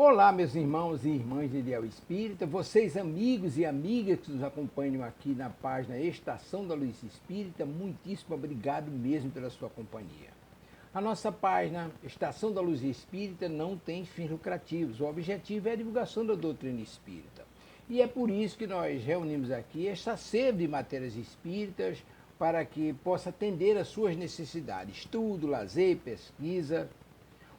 Olá, meus irmãos e irmãs de Ideal Espírita, vocês amigos e amigas que nos acompanham aqui na página Estação da Luz Espírita, muitíssimo obrigado mesmo pela sua companhia. A nossa página Estação da Luz Espírita não tem fins lucrativos, o objetivo é a divulgação da doutrina espírita. E é por isso que nós reunimos aqui esta sede de matérias espíritas para que possa atender às suas necessidades, estudo, lazer, pesquisa.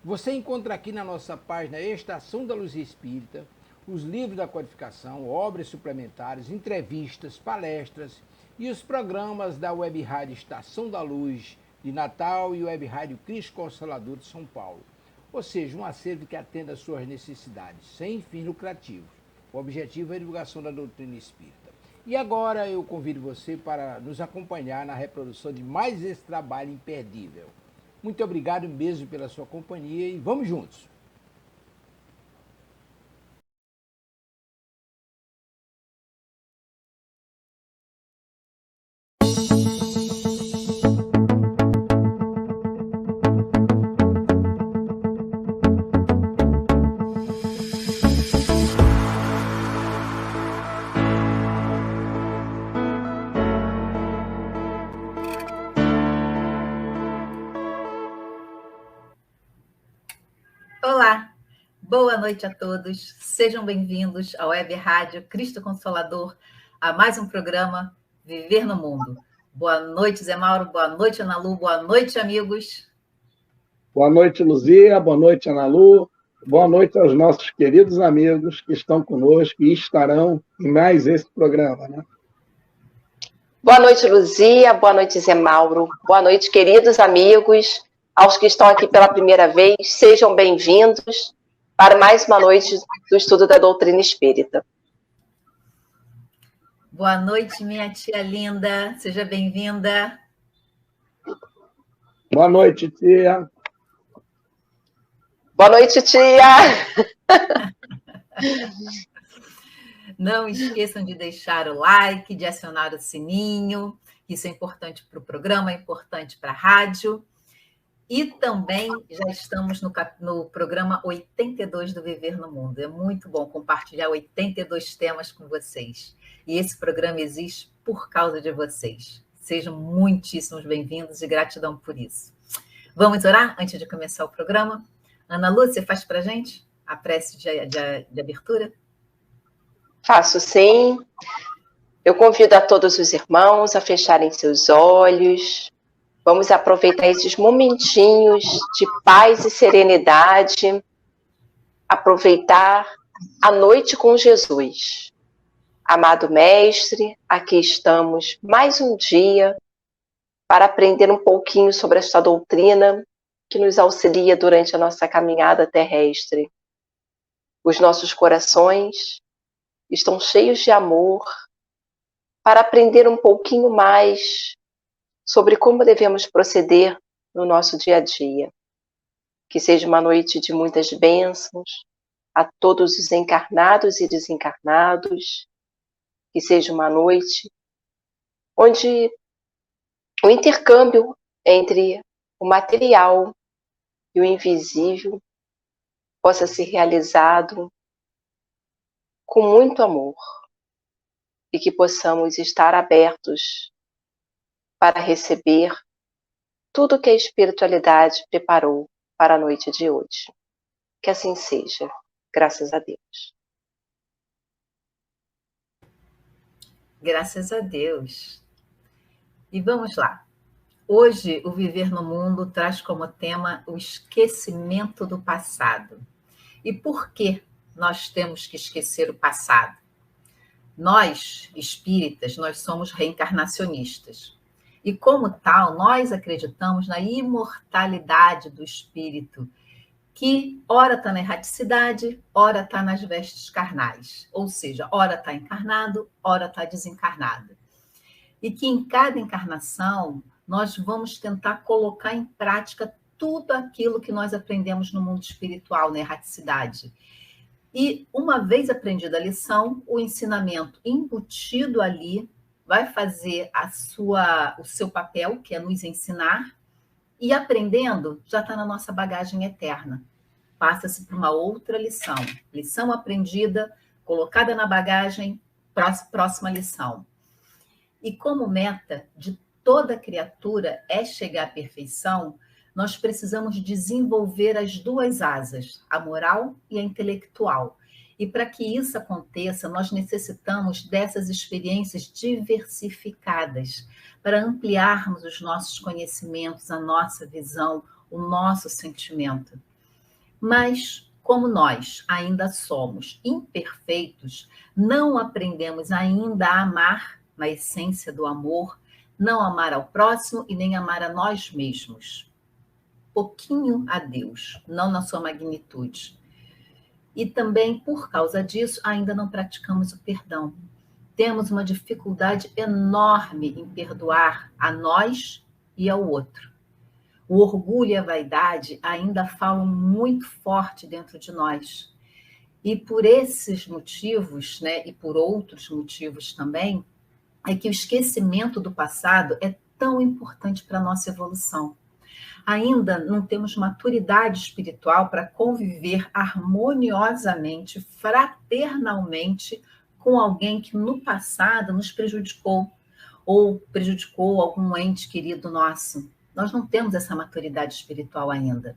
Você encontra aqui na nossa página Estação da Luz Espírita os livros da codificação, obras suplementares, entrevistas, palestras e os programas da Web Rádio Estação da Luz de Natal e Web Rádio Cristo Consolador de São Paulo. Ou seja, um acervo que atenda às suas necessidades, sem fins lucrativos. O objetivo é a divulgação da doutrina espírita. E agora eu convido você para nos acompanhar na reprodução de mais esse trabalho imperdível. Muito obrigado mesmo pela sua companhia e vamos juntos! Olá, boa noite a todos. Sejam bem-vindos à Web Rádio Cristo Consolador, a mais um programa Viver no Mundo. Boa noite, Zé Mauro. Boa noite, Ana Lu. Boa noite, amigos. Boa noite, Luzia. Boa noite, Ana Lu. Boa noite aos nossos queridos amigos que estão conosco e estarão em mais esse programa, né? Boa noite, Luzia. Boa noite, Zé Mauro. Boa noite, queridos amigos. Aos que estão aqui pela primeira vez, sejam bem-vindos para mais uma noite do estudo da doutrina espírita. Boa noite, minha tia linda. Seja bem-vinda. Boa noite, tia. Boa noite, tia. Não esqueçam de deixar o like, de acionar o sininho. Isso é importante para o programa, é importante para a rádio. E também já estamos no programa 82 do Viver no Mundo. É muito bom compartilhar 82 temas com vocês. E esse programa existe por causa de vocês. Sejam muitíssimos bem-vindos e gratidão por isso. Vamos orar antes de começar o programa? Ana Lu, você faz para a gente a prece de abertura? Faço sim. Eu convido a todos os irmãos a fecharem seus olhos. Vamos aproveitar esses momentinhos de paz e serenidade, aproveitar a noite com Jesus. Amado Mestre, aqui estamos mais um dia para aprender um pouquinho sobre esta doutrina que nos auxilia durante a nossa caminhada terrestre. Os nossos corações estão cheios de amor para aprender um pouquinho mais sobre como devemos proceder no nosso dia a dia. Que seja uma noite de muitas bênçãos a todos os encarnados e desencarnados. Que seja uma noite onde o intercâmbio entre o material e o invisível possa ser realizado com muito amor e que possamos estar abertos para receber tudo que a espiritualidade preparou para a noite de hoje. Que assim seja, graças a Deus. Graças a Deus. E vamos lá. Hoje, o Viver no Mundo traz como tema o esquecimento do passado. E por que nós temos que esquecer o passado? Nós, espíritas, nós somos reencarnacionistas. E como tal, nós acreditamos na imortalidade do espírito, que ora está na erraticidade, ora está nas vestes carnais. Ou seja, ora está encarnado, ora está desencarnado. E que em cada encarnação nós vamos tentar colocar em prática tudo aquilo que nós aprendemos no mundo espiritual, na erraticidade. E uma vez aprendida a lição, o ensinamento embutido ali vai fazer o seu papel, que é nos ensinar, e aprendendo já está na nossa bagagem eterna. passa-se para uma outra lição. Lição aprendida, colocada na bagagem, próxima lição. E como meta de toda criatura é chegar à perfeição, nós precisamos desenvolver as duas asas, a moral e a intelectual. E para que isso aconteça, nós necessitamos dessas experiências diversificadas para ampliarmos os nossos conhecimentos, a nossa visão, o nosso sentimento. Mas, como nós ainda somos imperfeitos, não aprendemos ainda a amar na essência do amor, não amar ao próximo e nem amar a nós mesmos. Pouquinho a Deus, não na sua magnitude. E também, por causa disso, ainda não praticamos o perdão. Temos uma dificuldade enorme em perdoar a nós e ao outro. O orgulho e a vaidade ainda falam muito forte dentro de nós. E por esses motivos, né, e por outros motivos também, é que o esquecimento do passado é tão importante para a nossa evolução. Ainda não temos maturidade espiritual para conviver harmoniosamente, fraternalmente, com alguém que no passado nos prejudicou, ou prejudicou algum ente querido nosso. Nós não temos essa maturidade espiritual ainda.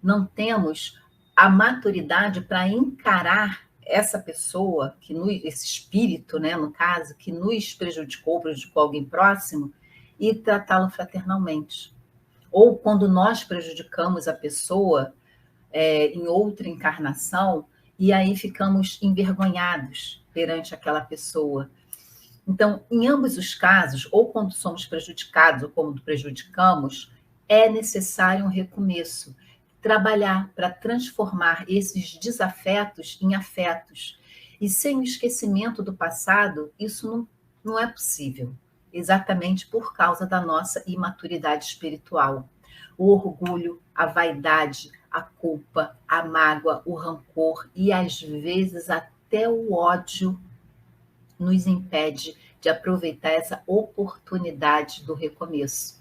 Não temos a maturidade para encarar essa pessoa, esse espírito, né, no caso, que nos prejudicou alguém próximo, e tratá-lo fraternalmente. Ou quando nós prejudicamos a pessoa em outra encarnação, e aí ficamos envergonhados perante aquela pessoa. Então, em ambos os casos, ou quando somos prejudicados, ou quando prejudicamos, é necessário um recomeço. Trabalhar para transformar esses desafetos em afetos. E sem o esquecimento do passado, isso não é possível. Exatamente por causa da nossa imaturidade espiritual. O orgulho, a vaidade, a culpa, a mágoa, o rancor e, às vezes, até o ódio nos impede de aproveitar essa oportunidade do recomeço.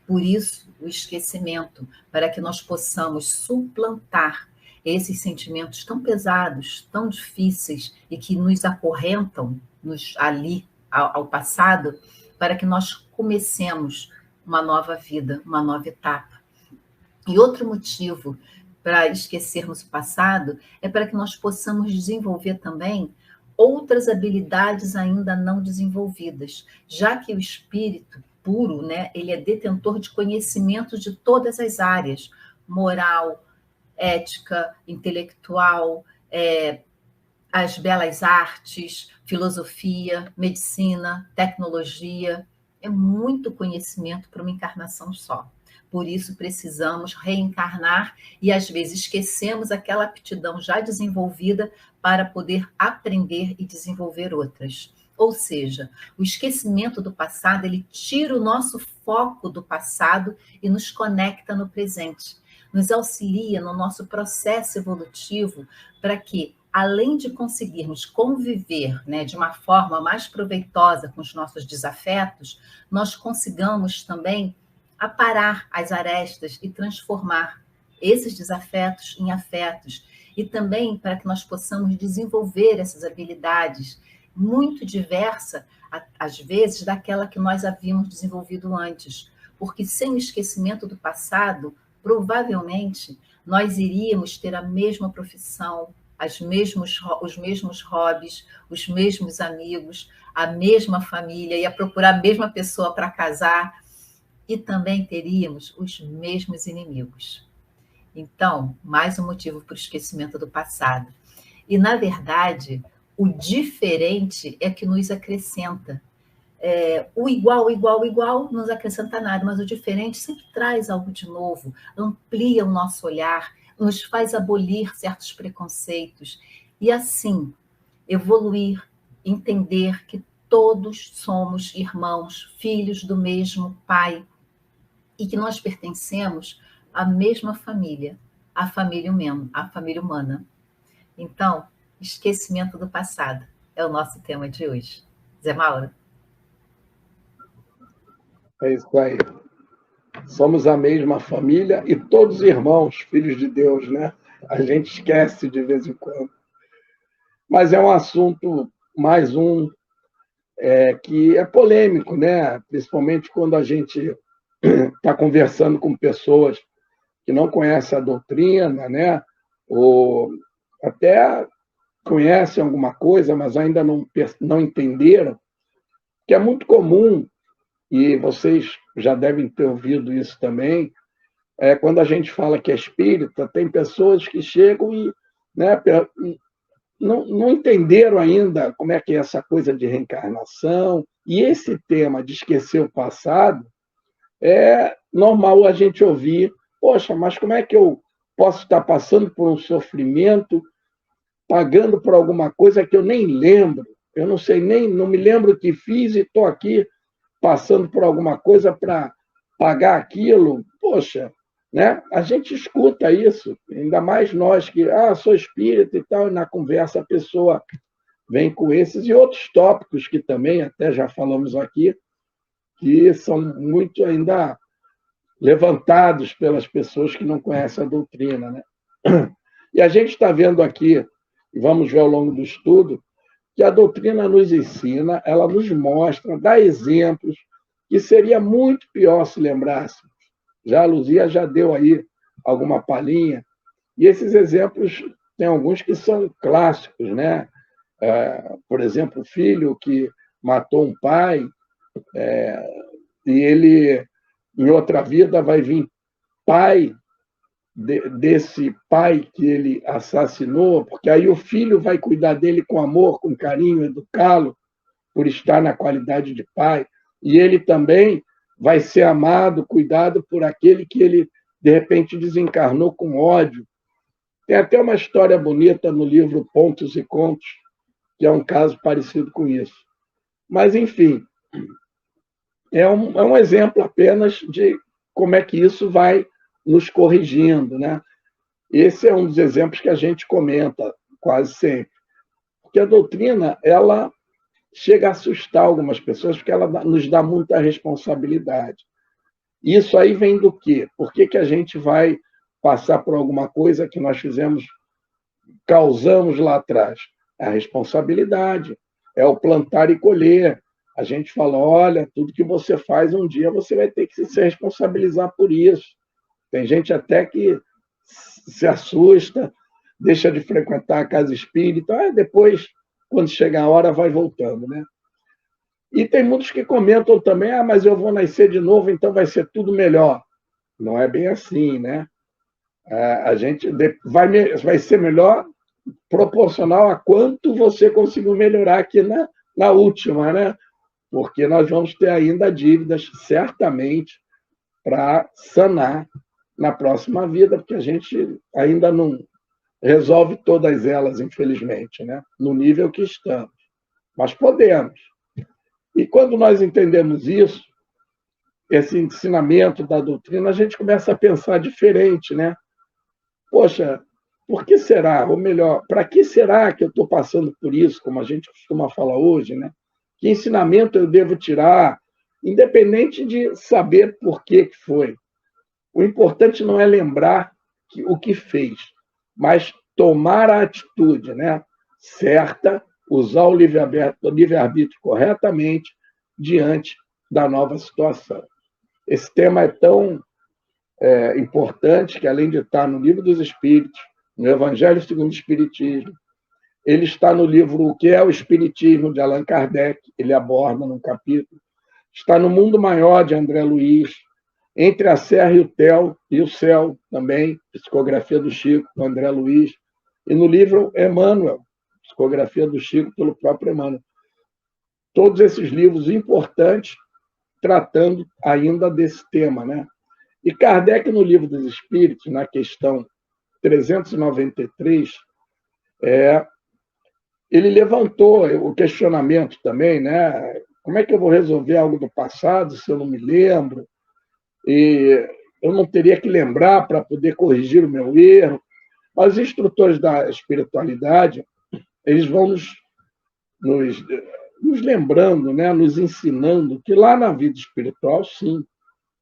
Por isso, o esquecimento, para que nós possamos suplantar esses sentimentos tão pesados, tão difíceis e que nos acorrentam ali ao passado, para que nós comecemos uma nova vida, uma nova etapa. E outro motivo para esquecermos o passado é para que nós possamos desenvolver também outras habilidades ainda não desenvolvidas, já que o espírito puro, né, ele é detentor de conhecimentos de todas as áreas, moral, ética, intelectual, as belas artes, filosofia, medicina, tecnologia. É muito conhecimento para uma encarnação só. Por isso, precisamos reencarnar e, às vezes, esquecemos aquela aptidão já desenvolvida para poder aprender e desenvolver outras. Ou seja, o esquecimento do passado, ele tira o nosso foco do passado e nos conecta no presente. Nos auxilia no nosso processo evolutivo para que, além de conseguirmos conviver, né, de uma forma mais proveitosa com os nossos desafetos, nós consigamos também aparar as arestas e transformar esses desafetos em afetos. E também para que nós possamos desenvolver essas habilidades muito diversa, às vezes, daquela que nós havíamos desenvolvido antes. Porque sem o esquecimento do passado, provavelmente, nós iríamos ter a mesma profissão, os mesmos hobbies, os mesmos amigos, a mesma família, ia procurar a mesma pessoa para casar, e também teríamos os mesmos inimigos. Então, mais um motivo para o esquecimento do passado. E, na verdade, o diferente é que nos acrescenta. O igual nos acrescenta nada, mas o diferente sempre traz algo de novo, amplia o nosso olhar, nos faz abolir certos preconceitos e, assim, evoluir, entender que todos somos irmãos, filhos do mesmo Pai e que nós pertencemos à mesma família, a família humana. Então, esquecimento do passado é o nosso tema de hoje. Zé Mauro? É isso aí. Somos a mesma família e todos irmãos, filhos de Deus, né? A gente esquece de vez em quando. Mas é um assunto, mais um, que é polêmico, né? Principalmente quando a gente está conversando com pessoas que não conhecem a doutrina, né? Ou até conhecem alguma coisa, mas ainda não entenderam, que é muito comum, e vocês já devem ter ouvido isso também, quando a gente fala que é espírita, tem pessoas que chegam e, né, não entenderam ainda como é que é essa coisa de reencarnação, e esse tema de esquecer o passado, é normal a gente ouvir, poxa, mas como é que eu posso estar passando por um sofrimento, pagando por alguma coisa que eu nem lembro, eu não sei nem, não me lembro o que fiz e estou aqui passando por alguma coisa para pagar aquilo, poxa, né? A gente escuta isso, ainda mais nós que, sou espírita e tal, e na conversa a pessoa vem com esses e outros tópicos que também até já falamos aqui, que são muito ainda levantados pelas pessoas que não conhecem a doutrina, né? E a gente está vendo aqui, e vamos ver ao longo do estudo, que a doutrina nos ensina, ela nos mostra, dá exemplos, que seria muito pior se lembrássemos. Já a Luzia já deu aí alguma palhinha, e esses exemplos, tem alguns que são clássicos, né? Por exemplo, o filho que matou um pai, e ele, em outra vida, vai vir pai desse pai que ele assassinou, porque aí o filho vai cuidar dele com amor, com carinho, educá-lo, por estar na qualidade de pai, e ele também vai ser amado, cuidado por aquele que ele, de repente, desencarnou com ódio. Tem até uma história bonita no livro Pontos e Contos, que é um caso parecido com isso. Mas, enfim, é um exemplo apenas de como é que isso vai nos corrigindo, né? Esse é um dos exemplos que a gente comenta quase sempre. Porque a doutrina, ela chega a assustar algumas pessoas, porque ela nos dá muita responsabilidade. Isso aí vem do quê? Por que a gente vai passar por alguma coisa que nós causamos lá atrás? É a responsabilidade, é o plantar e colher. A gente fala, olha, tudo que você faz um dia, você vai ter que se responsabilizar por isso. Tem gente até que se assusta, deixa de frequentar a casa espírita, depois, quando chega a hora, vai voltando, né? E tem muitos que comentam também, mas eu vou nascer de novo, então vai ser tudo melhor. Não é bem assim, né? A gente vai ser melhor proporcional a quanto você conseguiu melhorar aqui na última, né? Porque nós vamos ter ainda dívidas, certamente, para sanar na próxima vida, porque a gente ainda não resolve todas elas, infelizmente, né? No nível que estamos. Mas podemos. E quando nós entendemos isso, esse ensinamento da doutrina, a gente começa a pensar diferente, né? Poxa, por que será? Ou melhor, para que será que eu estou passando por isso, como a gente costuma falar hoje, né? Que ensinamento eu devo tirar, independente de saber por que foi. O importante não é lembrar o que fez, mas tomar a atitude, né, certa, usar o livre-arbítrio corretamente diante da nova situação. Esse tema é tão importante que, além de estar no Livro dos Espíritos, no Evangelho segundo o Espiritismo, ele está no livro O que é o Espiritismo, de Allan Kardec, ele aborda num capítulo, está no Mundo Maior, de André Luiz, Entre a Serra e o Céu, também, Psicografia do Chico, do André Luiz, e no livro Emmanuel, Psicografia do Chico, pelo próprio Emmanuel. Todos esses livros importantes, tratando ainda desse tema, né? E Kardec, no Livro dos Espíritos, na questão 393, ele levantou o questionamento também, né? Como é que eu vou resolver algo do passado se eu não me lembro? E eu não teria que lembrar para poder corrigir o meu erro. Mas os instrutores da espiritualidade, eles vão nos lembrando, né? Nos ensinando que lá na vida espiritual, sim,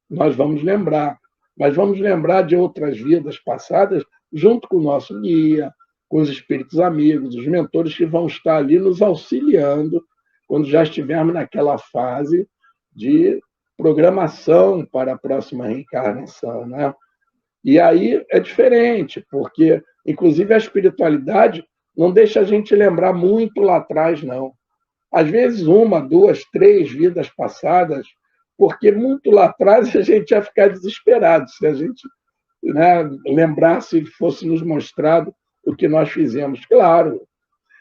nós vamos lembrar. Mas vamos lembrar de outras vidas passadas junto com o nosso guia, com os espíritos amigos, os mentores que vão estar ali nos auxiliando quando já estivermos naquela fase de programação para a próxima reencarnação, né? E aí é diferente, porque, inclusive, a espiritualidade não deixa a gente lembrar muito lá atrás, não. Às vezes, 1, 2, 3 vidas passadas, porque muito lá atrás a gente ia ficar desesperado se a gente, né, lembrasse e fosse nos mostrado o que nós fizemos. Claro,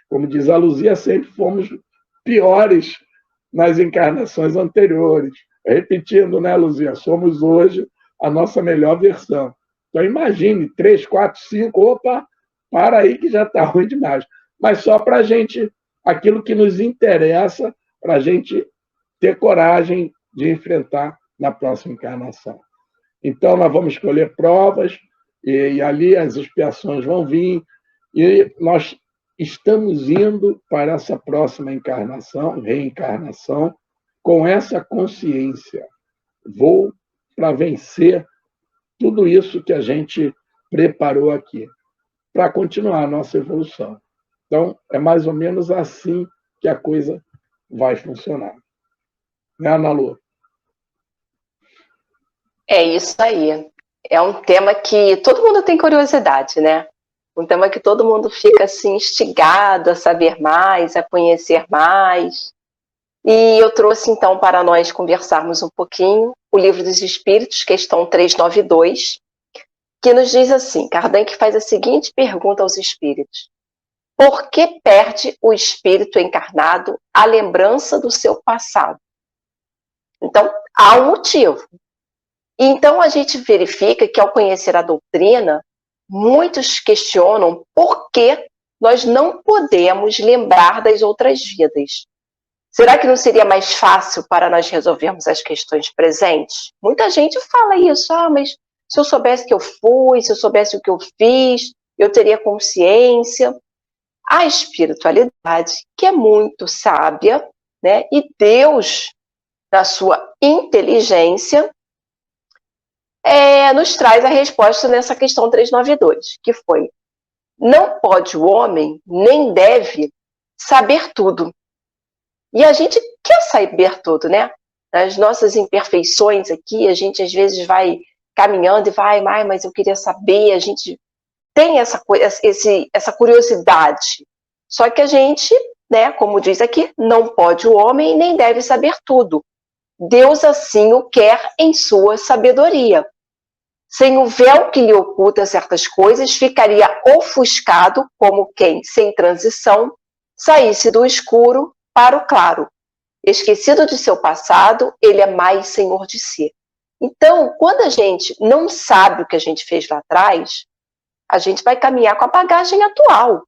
como diz a Luzia, sempre fomos piores nas encarnações anteriores. Repetindo, né, Luzia? Somos hoje a nossa melhor versão. Então, imagine, 3, 4, 5, opa, para aí que já está ruim demais. Mas só para a gente, aquilo que nos interessa, para a gente ter coragem de enfrentar na próxima encarnação. Então, nós vamos escolher provas, e ali as expiações vão vir, e nós estamos indo para essa próxima encarnação, reencarnação, com essa consciência. Vou para vencer tudo isso que a gente preparou aqui, para continuar a nossa evolução. Então, é mais ou menos assim que a coisa vai funcionar. Né, Ana Lu? É isso aí. É um tema que todo mundo tem curiosidade, né? Um tema que todo mundo fica assim instigado a saber mais, a conhecer mais. E eu trouxe então para nós conversarmos um pouquinho o Livro dos Espíritos, questão 392, que nos diz assim, Kardec faz a seguinte pergunta aos espíritos: por que perde o espírito encarnado a lembrança do seu passado? Então, há um motivo. Então, a gente verifica que, ao conhecer a doutrina, muitos questionam por que nós não podemos lembrar das outras vidas. Será que não seria mais fácil para nós resolvermos as questões presentes? Muita gente fala isso, mas se eu soubesse que eu fui, se eu soubesse o que eu fiz, eu teria consciência. A espiritualidade, que é muito sábia, né? E Deus, na sua inteligência, nos traz a resposta nessa questão 392, que foi: não pode o homem, nem deve, saber tudo. E a gente quer saber tudo, né? Nas nossas imperfeições aqui, a gente às vezes vai caminhando e vai, mas eu queria saber, a gente tem essa curiosidade. Só que a gente, né, como diz aqui, não pode o homem nem deve saber tudo. Deus assim o quer em sua sabedoria. Sem o véu que lhe oculta certas coisas, ficaria ofuscado como quem, sem transição, saísse do escuro para o claro. Esquecido de seu passado, ele é mais senhor de si. Então, quando a gente não sabe o que a gente fez lá atrás, a gente vai caminhar com a bagagem atual.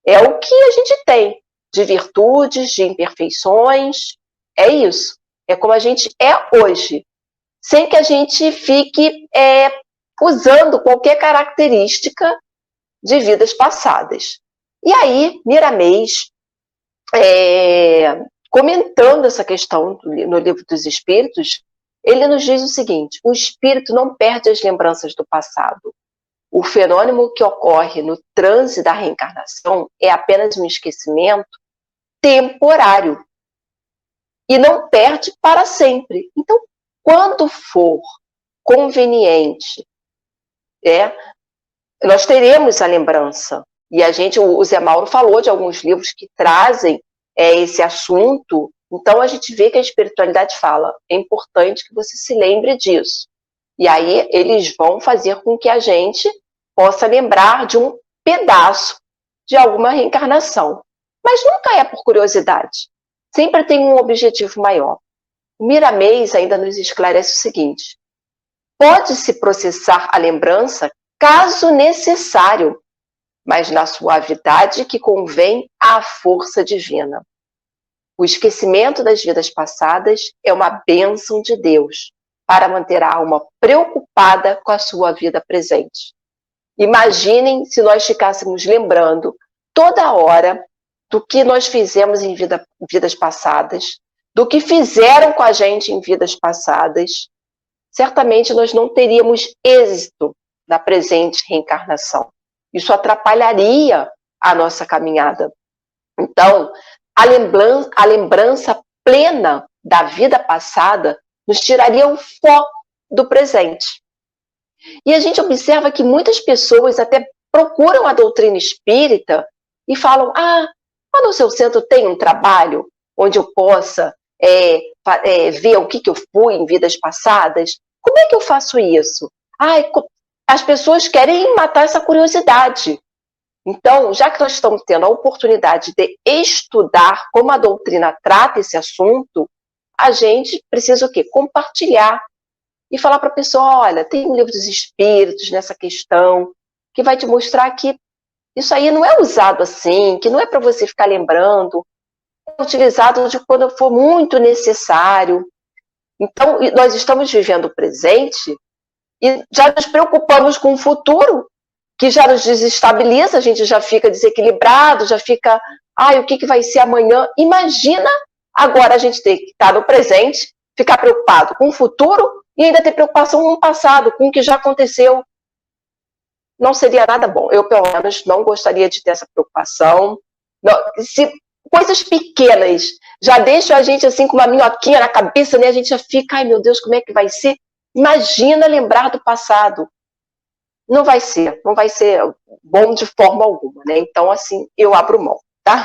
É o que a gente tem de virtudes, de imperfeições. É isso. É como a gente é hoje. Sem que a gente fique usando qualquer característica de vidas passadas. E aí, Miramês, comentando essa questão no Livro dos Espíritos, ele nos diz o seguinte: o espírito não perde as lembranças do passado. O fenômeno que ocorre no transe da reencarnação é apenas um esquecimento temporário e não perde para sempre. Então, quando for conveniente, nós teremos a lembrança. E o Zé Mauro falou de alguns livros que trazem esse assunto. Então, a gente vê que a espiritualidade fala: é importante que você se lembre disso. E aí, eles vão fazer com que a gente possa lembrar de um pedaço de alguma reencarnação. Mas nunca é por curiosidade. Sempre tem um objetivo maior. O Miramês ainda nos esclarece o seguinte: pode-se processar a lembrança caso necessário, mas na suavidade que convém à força divina. O esquecimento das vidas passadas é uma bênção de Deus para manter a alma preocupada com a sua vida presente. Imaginem se nós ficássemos lembrando toda hora do que nós fizemos em vidas passadas, do que fizeram com a gente em vidas passadas. Certamente nós não teríamos êxito na presente reencarnação. Isso atrapalharia a nossa caminhada. Então, a lembrança plena da vida passada nos tiraria o foco do presente. E a gente observa que muitas pessoas até procuram a doutrina espírita e falam, lá no seu centro tem um trabalho onde eu possa ver o que eu fui em vidas passadas? Como é que eu faço isso? As pessoas querem matar essa curiosidade. Então, já que nós estamos tendo a oportunidade de estudar como a doutrina trata esse assunto, a gente precisa o quê? Compartilhar e falar para a pessoa, olha, tem um livro dos espíritos nessa questão, que vai te mostrar que isso aí não é usado assim, que não é para você ficar lembrando, é utilizado de quando for muito necessário. Então, nós estamos vivendo o presente e já nos preocupamos com o futuro, que já nos desestabiliza, a gente já fica desequilibrado, já fica, o que vai ser amanhã? Imagina agora a gente ter que estar no presente, ficar preocupado com o futuro e ainda ter preocupação com o passado, com o que já aconteceu. Não seria nada bom. Eu, pelo menos, não gostaria de ter essa preocupação. Não, se coisas pequenas já deixam a gente assim com uma minhoquinha na cabeça, né? A gente já fica, ai meu Deus, como é que vai ser? Imagina lembrar do passado. Não vai ser bom de forma alguma, né? Então, assim, eu abro mão, tá?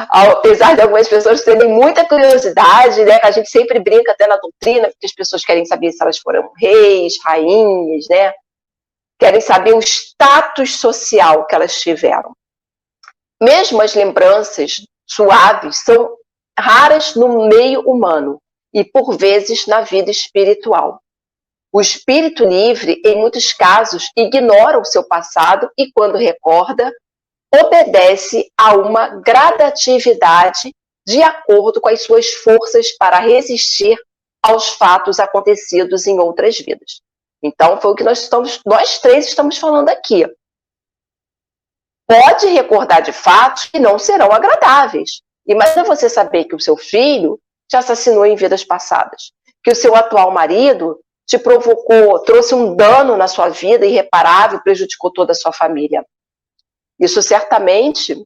Apesar de algumas pessoas terem muita curiosidade, né? A gente sempre brinca até na doutrina, porque as pessoas querem saber se elas foram reis, rainhas, né? Querem saber o status social que elas tiveram. Mesmo as lembranças suaves são raras no meio humano e, por vezes, na vida espiritual. O espírito livre, em muitos casos, ignora o seu passado e, quando recorda, obedece a uma gradatividade de acordo com as suas forças para resistir aos fatos acontecidos em outras vidas. Então, foi o que nós três estamos falando aqui. Pode recordar de fatos que não serão agradáveis. Imagina você saber que o seu filho te assassinou em vidas passadas, que o seu atual marido te provocou, trouxe um dano na sua vida irreparável, prejudicou toda a sua família. Isso certamente,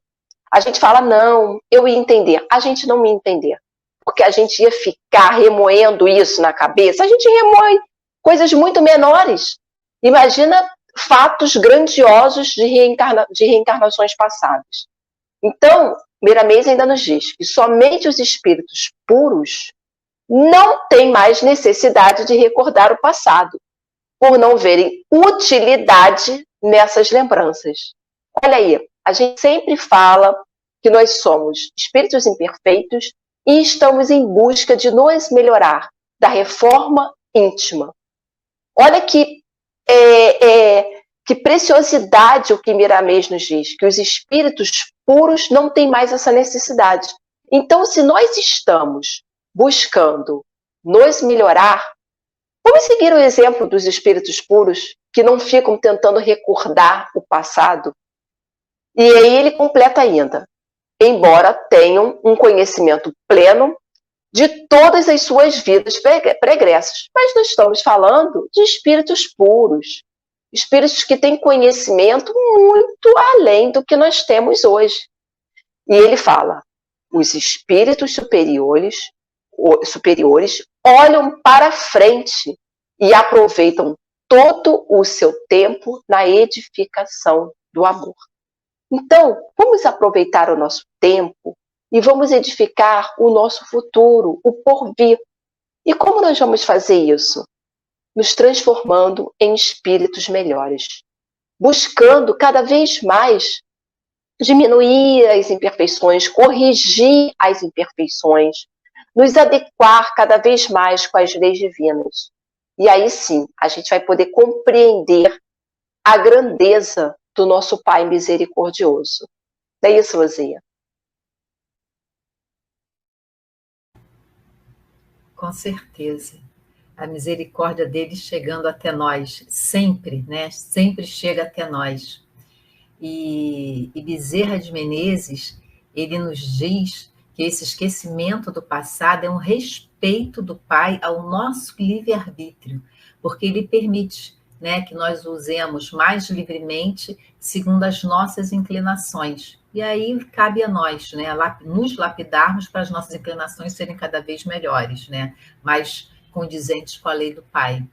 a gente fala, não, eu ia entender. A gente não ia entender, porque a gente ia ficar remoendo isso na cabeça. A gente remoe coisas muito menores. Imagina fatos grandiosos de reencarnações passadas. Então, Miramês ainda nos diz que somente os espíritos puros não têm mais necessidade de recordar o passado, por não verem utilidade nessas lembranças. Olha aí, a gente sempre fala que nós somos espíritos imperfeitos e estamos em busca de nos melhorar, da reforma íntima. Olha que preciosidade o que Miramês nos diz, que os espíritos puros não têm mais essa necessidade. Então, se nós estamos buscando nos melhorar, vamos seguir o exemplo dos espíritos puros, que não ficam tentando recordar o passado. E aí ele completa ainda, embora tenham um conhecimento pleno de todas as suas vidas pregressas. Mas nós estamos falando de espíritos puros, espíritos que têm conhecimento muito além do que nós temos hoje. E ele fala, os espíritos superiores olham para frente e aproveitam todo o seu tempo na edificação do amor. Então, vamos aproveitar o nosso tempo e vamos edificar o nosso futuro, o porvir. E como nós vamos fazer isso? Nos transformando em espíritos melhores, buscando cada vez mais diminuir as imperfeições, corrigir as imperfeições, nos adequar cada vez mais com as leis divinas. E aí sim, a gente vai poder compreender a grandeza do nosso Pai misericordioso. Não é isso, Luzia? Com certeza. A misericórdia dele chegando até nós, sempre, né? Sempre chega até nós. E Bezerra de Menezes, ele nos diz que esse esquecimento do passado é um respeito do Pai ao nosso livre-arbítrio, porque ele permite né, que nós usemos mais livremente, segundo as nossas inclinações. E aí cabe a nós, né, nos lapidarmos para as nossas inclinações serem cada vez melhores, né, mais condizentes com a lei do Pai.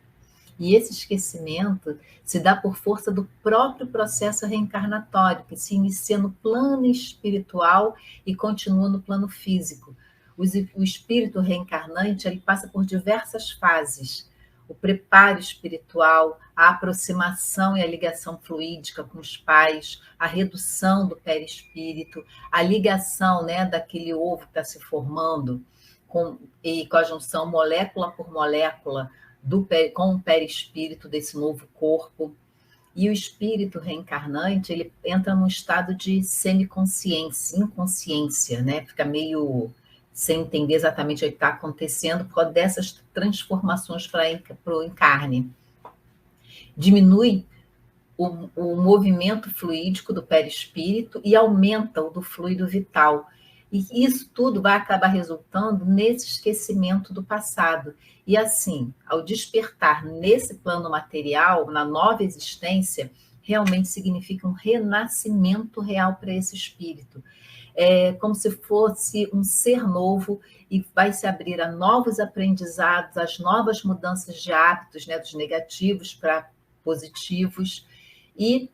E esse esquecimento se dá por força do próprio processo reencarnatório, que se inicia no plano espiritual e continua no plano físico. O espírito reencarnante, ele passa por diversas fases. O preparo espiritual, a aproximação e a ligação fluídica com os pais, a redução do perispírito, a ligação, né, daquele ovo que está se formando com a junção molécula por molécula com o perispírito desse novo corpo. E o espírito reencarnante, ele entra num estado de semiconsciência, inconsciência, né? Fica meio sem entender exatamente o que está acontecendo por causa dessas transformações para o encarne. Diminui o movimento fluídico do perispírito e aumenta o do fluido vital. E isso tudo vai acabar resultando nesse esquecimento do passado. E assim, ao despertar nesse plano material, na nova existência, realmente significa um renascimento real para esse espírito. É como se fosse um ser novo e vai se abrir a novos aprendizados, as novas mudanças de hábitos, né, dos negativos para positivos, e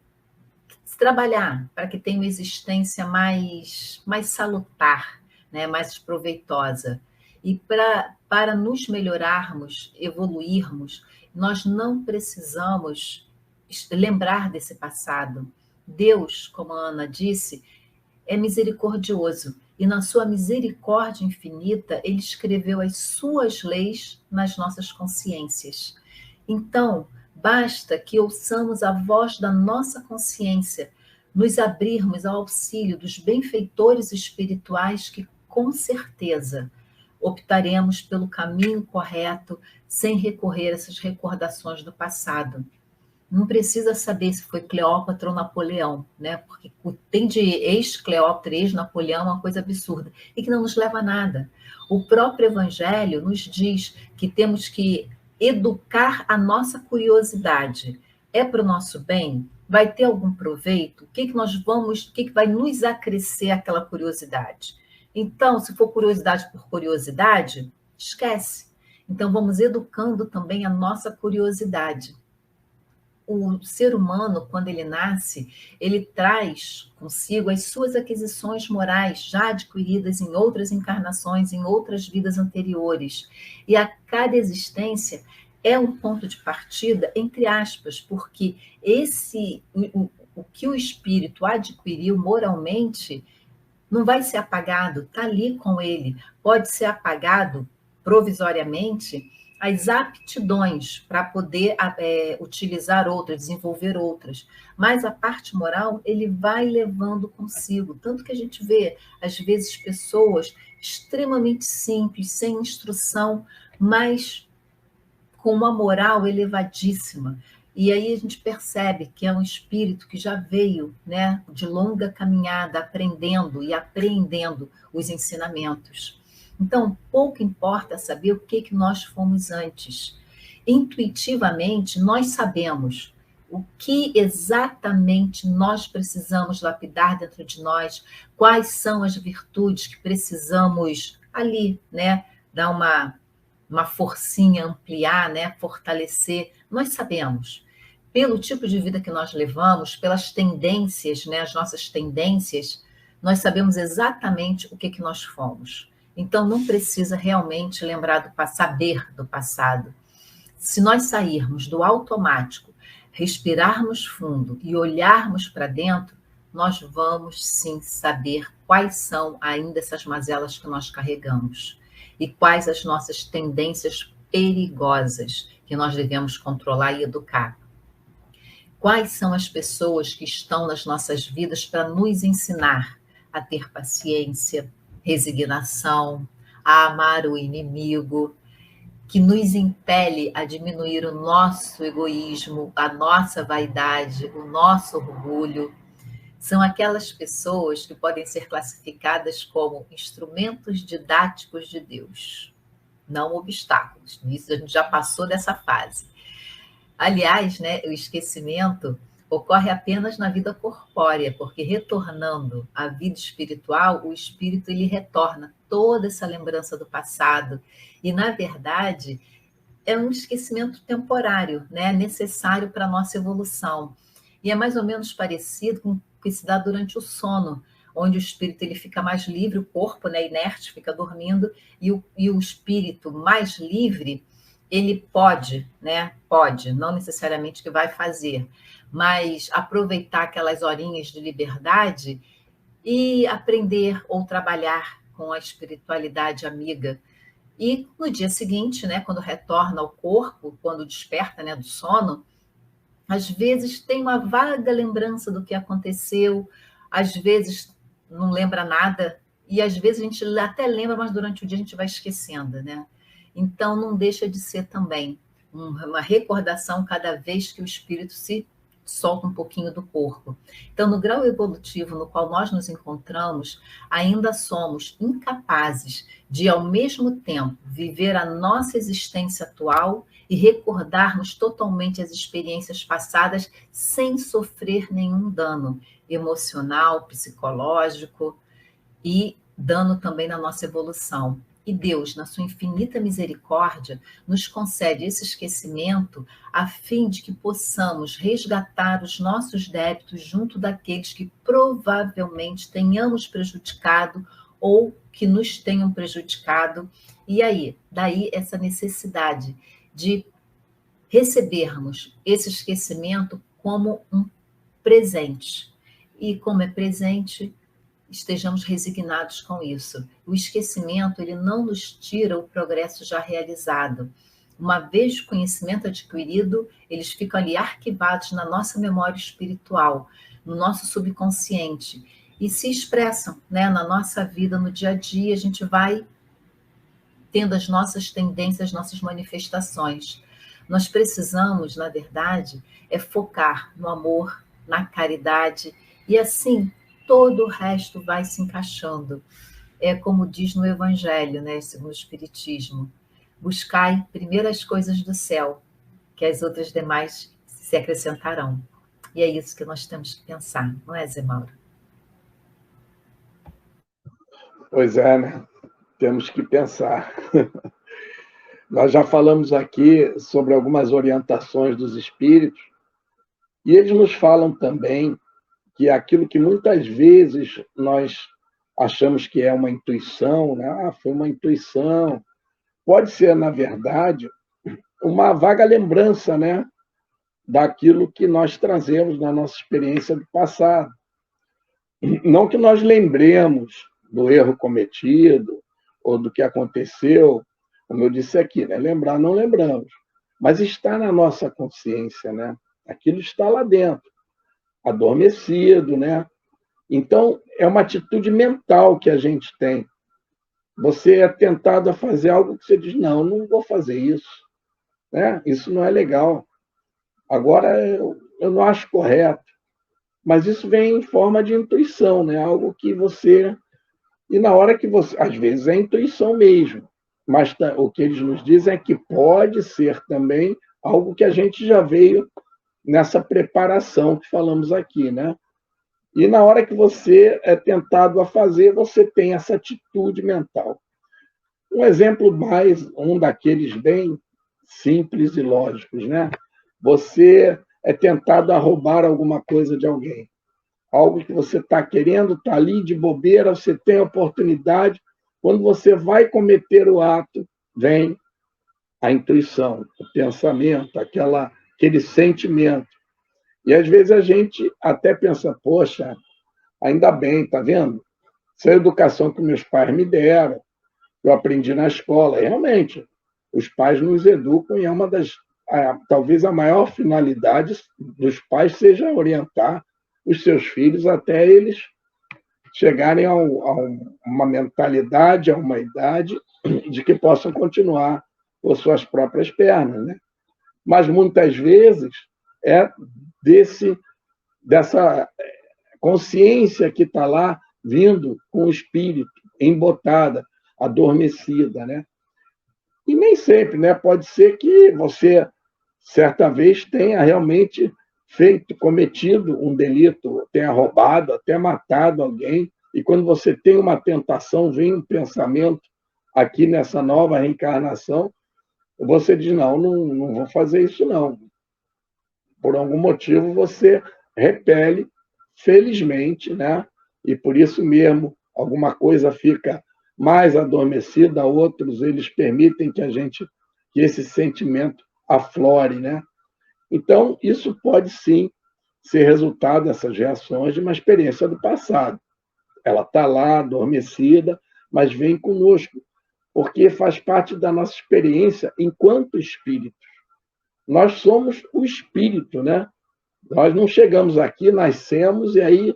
trabalhar para que tenha uma existência mais salutar, né, mais proveitosa. E para nos melhorarmos, evoluirmos, nós não precisamos lembrar desse passado. Deus, como a Ana disse, é misericordioso. E na sua misericórdia infinita, ele escreveu as suas leis nas nossas consciências. Então, basta que ouçamos a voz da nossa consciência, nos abrirmos ao auxílio dos benfeitores espirituais que, com certeza, optaremos pelo caminho correto sem recorrer a essas recordações do passado. Não precisa saber se foi Cleópatra ou Napoleão, né? Porque tem de ex-Cleópatra, ex-Napoleão, uma coisa absurda e que não nos leva a nada. O próprio Evangelho nos diz que temos que educar a nossa curiosidade. É para o nosso bem? Vai ter algum proveito? O que vai nos acrescer aquela curiosidade? Então, se for curiosidade por curiosidade, esquece. Então, vamos educando também a nossa curiosidade. O ser humano, quando ele nasce, ele traz consigo as suas aquisições morais já adquiridas em outras encarnações, em outras vidas anteriores. E a cada existência é um ponto de partida, entre aspas, porque o que o espírito adquiriu moralmente não vai ser apagado, está ali com ele. Pode ser apagado provisoriamente as aptidões para poder utilizar outras, desenvolver outras. Mas a parte moral, ele vai levando consigo. Tanto que a gente vê, às vezes, pessoas extremamente simples, sem instrução, mas com uma moral elevadíssima. E aí a gente percebe que é um espírito que já veio, né, de longa caminhada, aprendendo e apreendendo os ensinamentos. Então, pouco importa saber o que nós fomos antes. Intuitivamente, nós sabemos o que exatamente nós precisamos lapidar dentro de nós, quais são as virtudes que precisamos ali, né, dar uma forcinha, ampliar, né, fortalecer. Nós sabemos. Pelo tipo de vida que nós levamos, pelas tendências, né, as nossas tendências, nós sabemos exatamente o que nós fomos. Então, não precisa realmente saber do passado. Se nós sairmos do automático, respirarmos fundo e olharmos para dentro, nós vamos sim saber quais são ainda essas mazelas que nós carregamos e quais as nossas tendências perigosas que nós devemos controlar e educar. Quais são as pessoas que estão nas nossas vidas para nos ensinar a ter paciência, resignação, a amar o inimigo, que nos impele a diminuir o nosso egoísmo, a nossa vaidade, o nosso orgulho. São aquelas pessoas que podem ser classificadas como instrumentos didáticos de Deus, não obstáculos. Isso a gente já passou dessa fase. Aliás, né, o esquecimento ocorre apenas na vida corpórea, porque retornando à vida espiritual, o espírito ele retorna toda essa lembrança do passado. E, na verdade, é um esquecimento temporário, né, necessário para a nossa evolução. E é mais ou menos parecido com o que se dá durante o sono, onde o espírito ele fica mais livre, o corpo, né, inerte, fica dormindo, e o espírito mais livre, ele pode, né, pode, não necessariamente que vai fazer, mas aproveitar aquelas horinhas de liberdade e aprender ou trabalhar com a espiritualidade amiga. E no dia seguinte, né, quando retorna ao corpo, quando desperta, né, do sono, às vezes tem uma vaga lembrança do que aconteceu, às vezes não lembra nada, e às vezes a gente até lembra, mas durante o dia a gente vai esquecendo, né? Então não deixa de ser também uma recordação cada vez que o espírito se solta um pouquinho do corpo. Então, no grau evolutivo no qual nós nos encontramos, ainda somos incapazes de, ao mesmo tempo, viver a nossa existência atual e recordarmos totalmente as experiências passadas sem sofrer nenhum dano emocional, psicológico e dano também na nossa evolução. E Deus, na sua infinita misericórdia, nos concede esse esquecimento a fim de que possamos resgatar os nossos débitos junto daqueles que provavelmente tenhamos prejudicado ou que nos tenham prejudicado. E aí, daí essa necessidade de recebermos esse esquecimento como um presente. E como é presente, estejamos resignados com isso. O esquecimento, ele não nos tira o progresso já realizado. Uma vez o conhecimento adquirido, eles ficam ali arquivados na nossa memória espiritual, no nosso subconsciente, e se expressam, né, na nossa vida, no dia a dia, a gente vai tendo as nossas tendências, as nossas manifestações. Nós precisamos, na verdade, focar no amor, na caridade, e assim todo o resto vai se encaixando. É como diz no Evangelho, né, segundo o Espiritismo: buscai primeiro as coisas do céu, que as outras demais se acrescentarão. E é isso que nós temos que pensar, não é, Zé Mauro? Pois é, né? Temos que pensar. Nós já falamos aqui sobre algumas orientações dos espíritos, e eles nos falam também que aquilo que muitas vezes nós achamos que é uma intuição, né? Foi uma intuição, pode ser, na verdade, uma vaga lembrança, né? Daquilo que nós trazemos na nossa experiência do passado. Não que nós lembremos do erro cometido ou do que aconteceu, como eu disse aqui, né? Lembrar não lembramos, mas está na nossa consciência, né? Aquilo está lá dentro, adormecido, né? Então, é uma atitude mental que a gente tem. Você é tentado a fazer algo que você diz, não vou fazer isso, né? Isso não é legal. Agora, eu não acho correto. Mas isso vem em forma de intuição, né? Algo que você... E na hora que você... Às vezes é intuição mesmo, mas o que eles nos dizem é que pode ser também algo que a gente já veio nessa preparação que falamos aqui, né? E na hora que você é tentado a fazer, você tem essa atitude mental. Um exemplo um daqueles bem simples e lógicos, né? Você é tentado a roubar alguma coisa de alguém. Algo que você está querendo, está ali de bobeira, você tem a oportunidade. Quando você vai cometer o ato, vem a intuição, o pensamento, aquele sentimento. E às vezes a gente até pensa, poxa, ainda bem, tá vendo? Essa é a educação que meus pais me deram, eu aprendi na escola. E, realmente, os pais nos educam e é uma das... talvez a maior finalidade dos pais seja orientar os seus filhos até eles chegarem a uma mentalidade, a uma idade de que possam continuar por suas próprias pernas, né? Mas muitas vezes é dessa consciência que está lá vindo com o espírito embotada, adormecida, né? E nem sempre, né? Pode ser que você certa vez tenha realmente cometido um delito, tenha roubado, até matado alguém, e quando você tem uma tentação, vem um pensamento aqui nessa nova reencarnação, você diz, não vou fazer isso não. Por algum motivo você repele, felizmente, né? E por isso mesmo alguma coisa fica mais adormecida, outros eles permitem que esse sentimento aflore, né? Então, isso pode sim ser resultado dessas reações de uma experiência do passado. Ela está lá, adormecida, mas vem conosco, porque faz parte da nossa experiência enquanto espíritos. Nós somos o espírito, né? Nós não chegamos aqui, nascemos e aí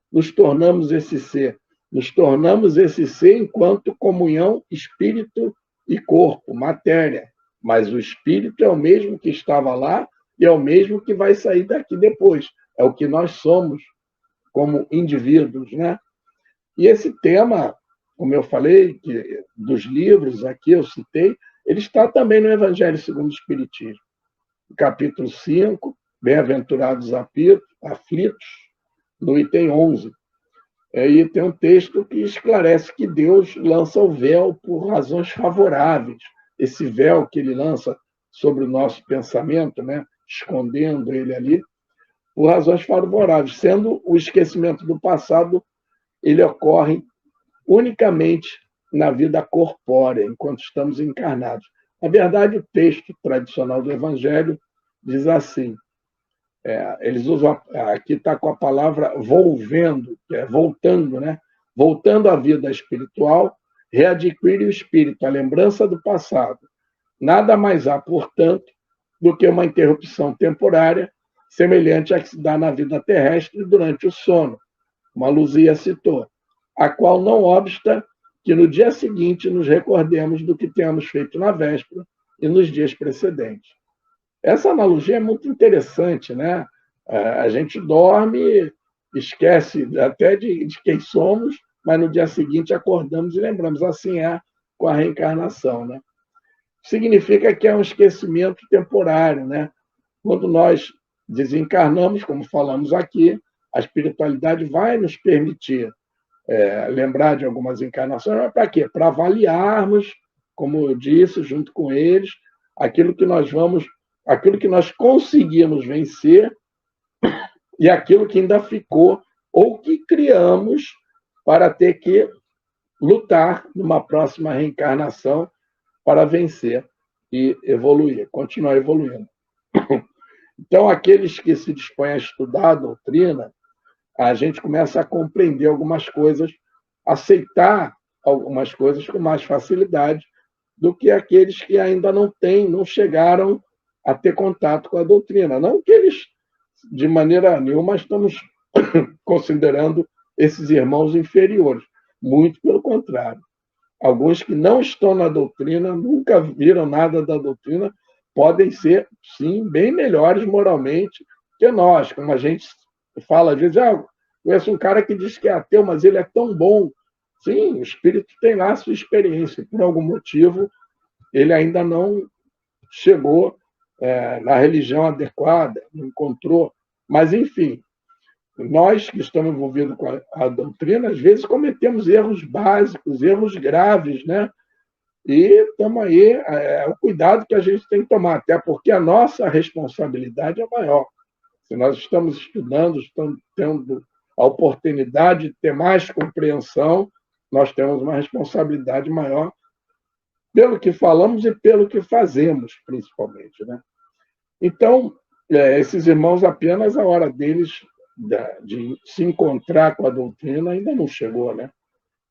nos tornamos esse ser. Nos tornamos esse ser enquanto comunhão espírito e corpo, matéria. Mas o espírito é o mesmo que estava lá e é o mesmo que vai sair daqui depois. É o que nós somos como indivíduos, né? E esse tema, como eu falei, dos livros aqui eu citei, ele está também no Evangelho segundo o Espiritismo. No capítulo 5, Bem-aventurados aflitos, no item 11. Aí tem um texto que esclarece que Deus lança o véu por razões favoráveis. Esse véu que ele lança sobre o nosso pensamento, né, escondendo ele ali, por razões favoráveis, sendo o esquecimento do passado, ele ocorre unicamente na vida corpórea, enquanto estamos encarnados. Na verdade, o texto tradicional do Evangelho diz assim, eles usam, aqui está com a palavra volvendo, que é voltando, né? Voltando à vida espiritual, readquire o espírito, a lembrança do passado. Nada mais há, portanto, do que uma interrupção temporária, semelhante à que se dá na vida terrestre durante o sono, como a Luzia citou, a qual não obsta que no dia seguinte nos recordemos do que temos feito na véspera e nos dias precedentes. Essa analogia é muito interessante, né? A gente dorme, esquece até de quem somos, mas no dia seguinte acordamos e lembramos. Assim é com a reencarnação, né? Significa que é um esquecimento temporário, né? Quando nós desencarnamos, como falamos aqui, a espiritualidade vai nos permitir lembrar de algumas encarnações, mas para quê? Para avaliarmos, como eu disse, junto com eles, aquilo que nós conseguimos vencer e aquilo que ainda ficou ou que criamos para ter que lutar numa próxima reencarnação para vencer e evoluir, continuar evoluindo. Então, aqueles que se dispõem a estudar a doutrina, a gente começa a compreender algumas coisas, aceitar algumas coisas com mais facilidade do que aqueles que ainda não chegaram a ter contato com a doutrina. Não que eles, de maneira nenhuma, estamos considerando esses irmãos inferiores. Muito pelo contrário. Alguns que não estão na doutrina, nunca viram nada da doutrina, podem ser, sim, bem melhores moralmente que nós. Como a gente fala, às vezes, conheço um cara que diz que é ateu, mas ele é tão bom. Sim, o espírito tem lá a sua experiência. Por algum motivo, ele ainda não chegou na religião adequada, não encontrou. Mas, enfim, nós que estamos envolvidos com a doutrina, às vezes cometemos erros básicos, erros graves, né? E estamos aí, o cuidado que a gente tem que tomar, até porque a nossa responsabilidade é maior. Se nós estamos estudando, estamos tendo a oportunidade de ter mais compreensão, nós temos uma responsabilidade maior pelo que falamos e pelo que fazemos, principalmente, né? Então, esses irmãos, apenas a hora deles de se encontrar com a doutrina ainda não chegou, né?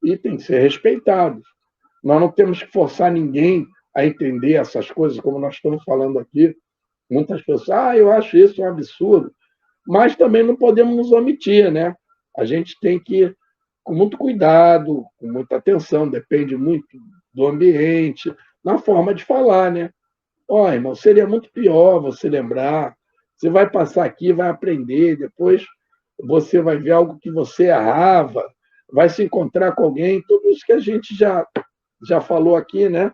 E tem que ser respeitados. Nós não temos que forçar ninguém a entender essas coisas, como nós estamos falando aqui. Muitas pessoas, eu acho isso um absurdo. Mas também não podemos nos omitir, né? A gente tem que, com muito cuidado, com muita atenção, depende muito do ambiente, na forma de falar, né? Irmão, seria muito pior você lembrar. Você vai passar aqui, vai aprender, depois você vai ver algo que você errava, vai se encontrar com alguém, tudo isso que a gente já falou aqui, né?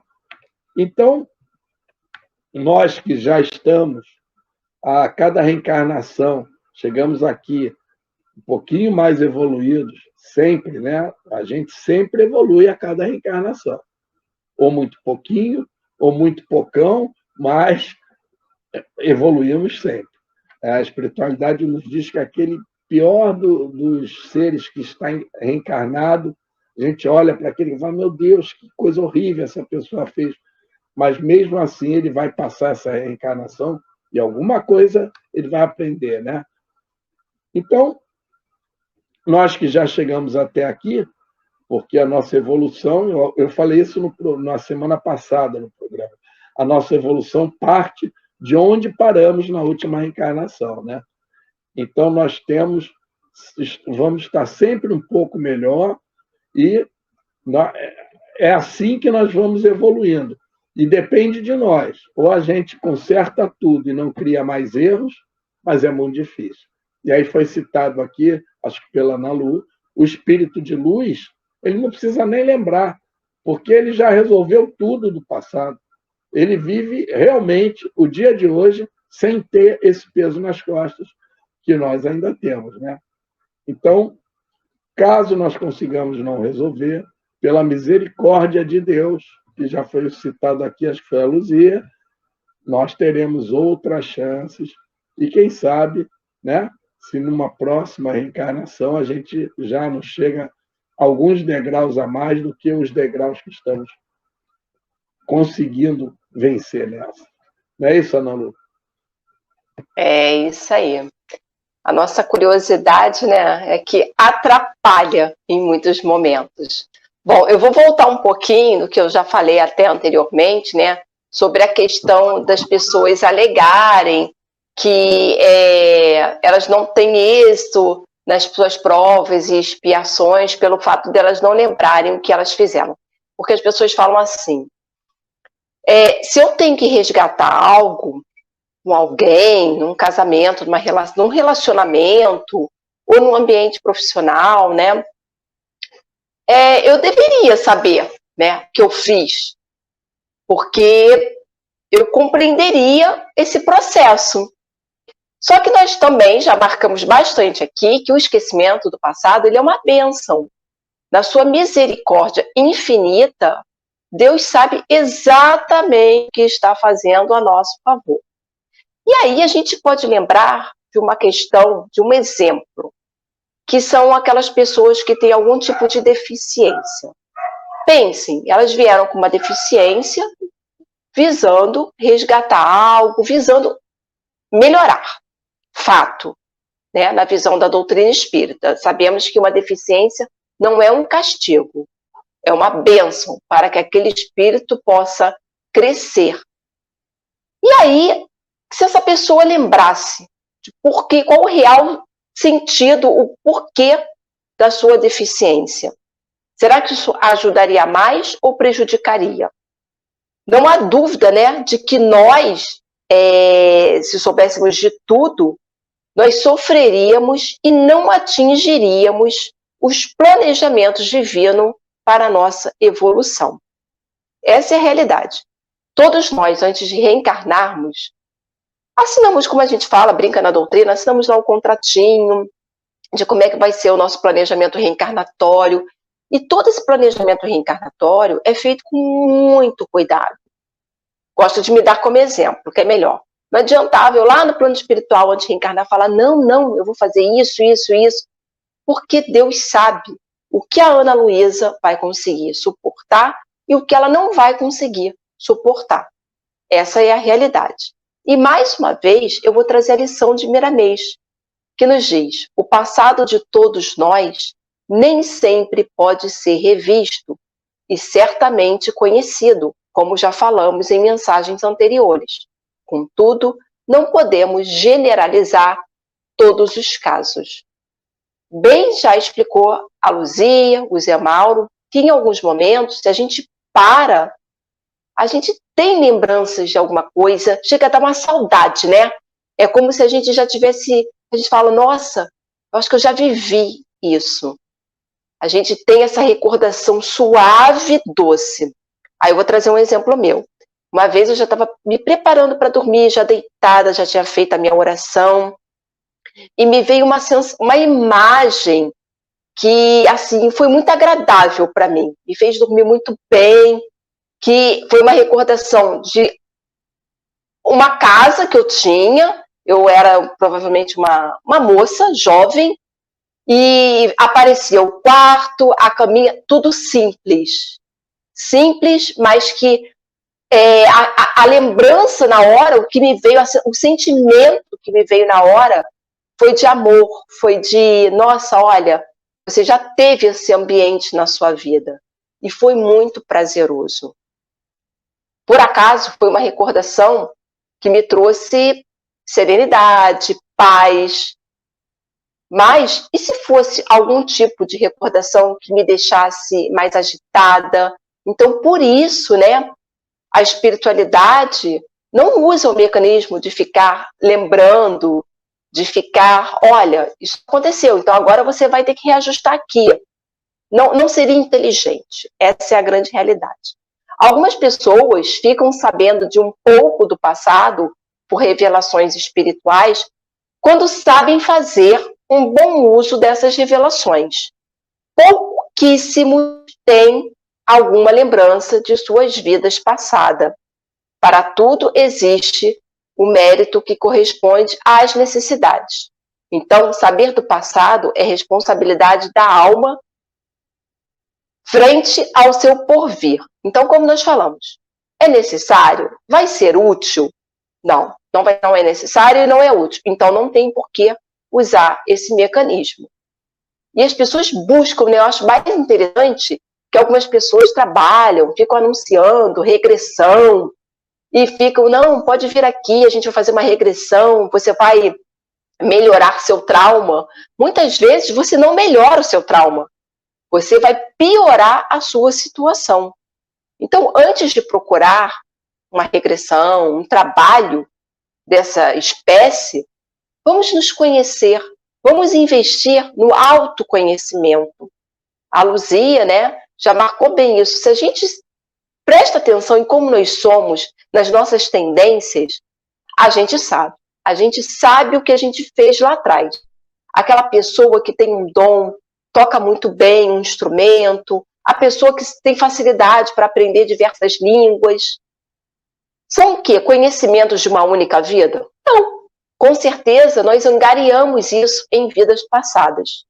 Então, nós que já estamos a cada reencarnação, chegamos aqui um pouquinho mais evoluídos, sempre, né? A gente sempre evolui a cada reencarnação. Ou muito pouquinho, ou muito pocão, mas evoluímos sempre. A espiritualidade nos diz que aquele pior dos seres que está reencarnado, a gente olha para aquele e fala, meu Deus, que coisa horrível essa pessoa fez. Mas mesmo assim ele vai passar essa reencarnação e alguma coisa ele vai aprender, né? Então, nós que já chegamos até aqui, porque a nossa evolução, eu falei isso na semana passada no programa, a nossa evolução parte de onde paramos na última reencarnação, né? Então, vamos estar sempre um pouco melhor e é assim que nós vamos evoluindo. E depende de nós. Ou a gente conserta tudo e não cria mais erros, mas é muito difícil. E aí foi citado aqui, acho que pela Ana Lu, o espírito de luz, ele não precisa nem lembrar, porque ele já resolveu tudo do passado. Ele vive realmente o dia de hoje sem ter esse peso nas costas que nós ainda temos, né? Então, caso nós consigamos não resolver, pela misericórdia de Deus, que já foi citado aqui, acho que foi a Luzia, nós teremos outras chances e quem sabe, né, se numa próxima reencarnação a gente já não chega alguns degraus a mais do que os degraus que estamos conseguindo vencer nessa. Não é isso, Ana Lu? É isso aí. A nossa curiosidade, né, é que atrapalha em muitos momentos. Bom, eu vou voltar um pouquinho do que eu já falei até anteriormente, né, sobre a questão das pessoas alegarem que elas não têm êxito nas suas provas e expiações pelo fato de elas não lembrarem o que elas fizeram. Porque as pessoas falam assim, se eu tenho que resgatar algo com alguém, num casamento, num relacionamento, ou num ambiente profissional, né? Eu deveria saber, né, que eu fiz, porque eu compreenderia esse processo. Só que nós também já marcamos bastante aqui que o esquecimento do passado ele é uma bênção. Na sua misericórdia infinita, Deus sabe exatamente o que está fazendo a nosso favor. E aí a gente pode lembrar de uma questão, de um exemplo, que são aquelas pessoas que têm algum tipo de deficiência. Pensem, elas vieram com uma deficiência, visando resgatar algo, visando melhorar. Fato, né? Na visão da doutrina espírita. Sabemos que uma deficiência não é um castigo, é uma bênção para que aquele espírito possa crescer. E aí, se essa pessoa lembrasse de qual o real sentido, o porquê da sua deficiência, será que isso ajudaria mais ou prejudicaria? Não há dúvida, né, de que nós, se soubéssemos de tudo, nós sofreríamos e não atingiríamos os planejamentos divinos para a nossa evolução. Essa é a realidade. Todos nós, antes de reencarnarmos, assinamos, como a gente fala, brinca na doutrina, assinamos lá um contratinho de como é que vai ser o nosso planejamento reencarnatório. E todo esse planejamento reencarnatório é feito com muito cuidado. Gosto de me dar como exemplo, que é melhor. Não adiantava eu lá no plano espiritual, antes de reencarnar, falar, não, eu vou fazer isso, porque Deus sabe o que a Ana Luísa vai conseguir suportar e o que ela não vai conseguir suportar. Essa é a realidade. E, mais uma vez, eu vou trazer a lição de Miramês, que nos diz, o passado de todos nós nem sempre pode ser revisto e certamente conhecido, como já falamos em mensagens anteriores. Contudo, não podemos generalizar todos os casos. Bem já explicou a Luzia, o Zé Mauro, que em alguns momentos, se a gente para, a gente tem lembranças de alguma coisa, chega a dar uma saudade, né? É como se a gente já tivesse, a gente fala, nossa, eu acho que eu já vivi isso. A gente tem essa recordação suave e doce. Aí eu vou trazer um exemplo meu. Uma vez eu já estava me preparando para dormir, já deitada, já tinha feito a minha oração, e me veio uma imagem que, assim, foi muito agradável para mim, me fez dormir muito bem, que foi uma recordação de uma casa que eu tinha. Eu era provavelmente uma moça jovem, e aparecia o quarto, a caminha, tudo simples. Simples, mas que a lembrança na hora, o que me veio, o sentimento que me veio na hora foi de amor, foi de, nossa, olha, você já teve esse ambiente na sua vida. E foi muito prazeroso. Por acaso, foi uma recordação que me trouxe serenidade, paz. Mas, e se fosse algum tipo de recordação que me deixasse mais agitada? Então, por isso, né, a espiritualidade não usa o mecanismo de ficar lembrando, de ficar, olha, isso aconteceu, então agora você vai ter que reajustar aqui. Não seria inteligente. Essa é a grande realidade. Algumas pessoas ficam sabendo de um pouco do passado por revelações espirituais quando sabem fazer um bom uso dessas revelações. Pouquíssimos têm alguma lembrança de suas vidas passadas. Para tudo existe o mérito que corresponde às necessidades. Então, saber do passado é responsabilidade da alma frente ao seu porvir. Então, como nós falamos, é necessário? Vai ser útil? Não é necessário e não é útil. Então, não tem por que usar esse mecanismo. E as pessoas buscam, né? Eu acho mais interessante que algumas pessoas trabalham, ficam anunciando regressão, e ficam, não, pode vir aqui, a gente vai fazer uma regressão, você vai melhorar seu trauma. Muitas vezes você não melhora o seu trauma, você vai piorar a sua situação. Então, antes de procurar uma regressão, um trabalho dessa espécie, vamos nos conhecer, vamos investir no autoconhecimento. A Luzia, né, já marcou bem isso. Se a gente presta atenção em como nós somos, nas nossas tendências, a gente sabe. A gente sabe o que a gente fez lá atrás. Aquela pessoa que tem um dom, toca muito bem um instrumento, a pessoa que tem facilidade para aprender diversas línguas. São o quê? Conhecimentos de uma única vida? Não. Com certeza, nós angariamos isso em vidas passadas.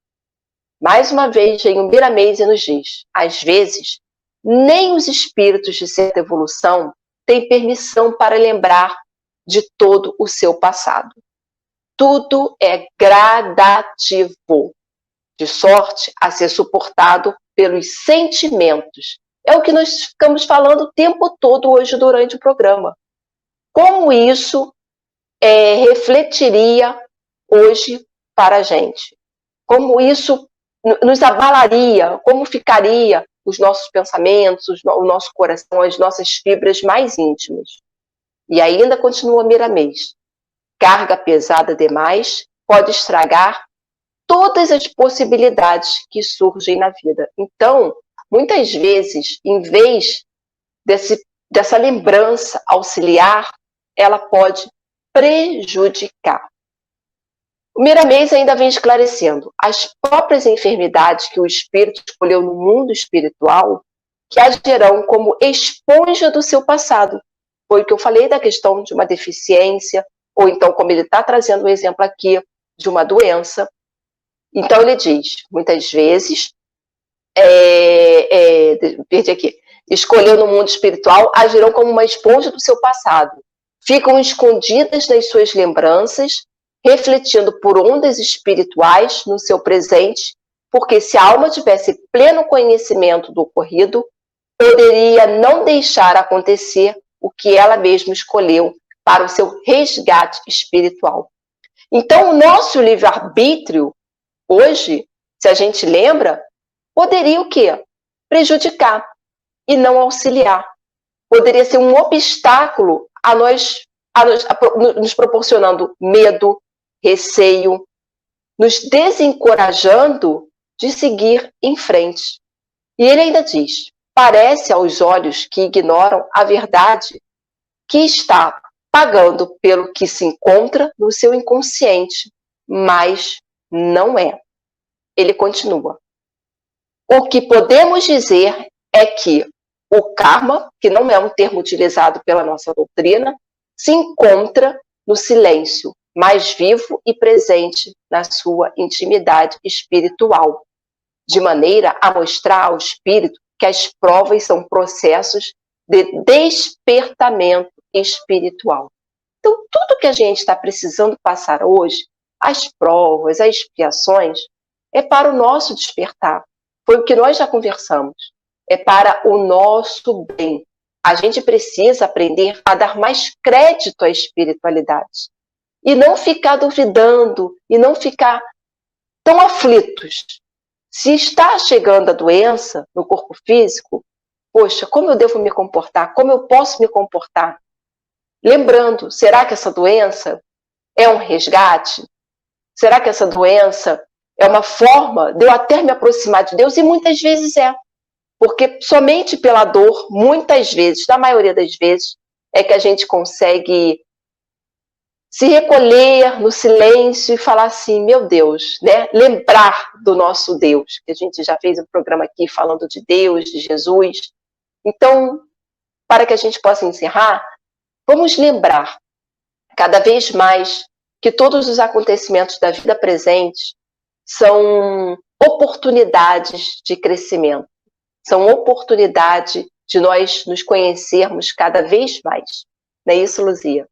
Mais uma vez, vem o Miramese e nos diz, às vezes, nem os espíritos de certa evolução têm permissão para lembrar de todo o seu passado. Tudo é gradativo, de sorte a ser suportado pelos sentimentos. É o que nós ficamos falando o tempo todo hoje durante o programa. Como isso refletiria hoje para a gente? Como isso nos abalaria? Como ficaria os nossos pensamentos, o nosso coração, as nossas fibras mais íntimas? E ainda continua Miramês. Carga pesada demais pode estragar todas as possibilidades que surgem na vida. Então, muitas vezes, em vez dessa lembrança auxiliar, ela pode prejudicar. O Miramês ainda vem esclarecendo as próprias enfermidades que o espírito escolheu no mundo espiritual, que agirão como esponja do seu passado. Foi o que eu falei da questão de uma deficiência, ou então, como ele está trazendo o exemplo aqui, de uma doença. Então, ele diz, muitas vezes, perdi aqui, escolheu no mundo espiritual, agirão como uma esponja do seu passado. Ficam escondidas nas suas lembranças, refletindo por ondas espirituais no seu presente, porque se a alma tivesse pleno conhecimento do ocorrido, poderia não deixar acontecer o que ela mesma escolheu para o seu resgate espiritual. Então, o nosso livre-arbítrio, hoje, se a gente lembra, poderia o quê? Prejudicar e não auxiliar. Poderia ser um obstáculo nos proporcionando medo, receio, nos desencorajando de seguir em frente. E ele ainda diz, parece aos olhos que ignoram a verdade que está pagando pelo que se encontra no seu inconsciente, mas não é. Ele continua. O que podemos dizer é que o karma, que não é um termo utilizado pela nossa doutrina, se encontra no silêncio, mais vivo e presente na sua intimidade espiritual, de maneira a mostrar ao espírito que as provas são processos de despertamento espiritual. Então, tudo que a gente está precisando passar hoje, as provas, as expiações, é para o nosso despertar. Foi o que nós já conversamos. É para o nosso bem. A gente precisa aprender a dar mais crédito à espiritualidade. E não ficar duvidando, e não ficar tão aflitos. Se está chegando a doença no corpo físico, poxa, como eu devo me comportar? Como eu posso me comportar? Lembrando, será que essa doença é um resgate? Será que essa doença é uma forma de eu até me aproximar de Deus? E muitas vezes é. Porque somente pela dor, muitas vezes, na maioria das vezes, é que a gente consegue se recolher no silêncio e falar assim, meu Deus, né? Lembrar do nosso Deus, que a gente já fez um programa aqui falando de Deus, de Jesus. Então, para que a gente possa encerrar, vamos lembrar cada vez mais que todos os acontecimentos da vida presente são oportunidades de crescimento, são oportunidade de nós nos conhecermos cada vez mais. Não é isso, Luzia?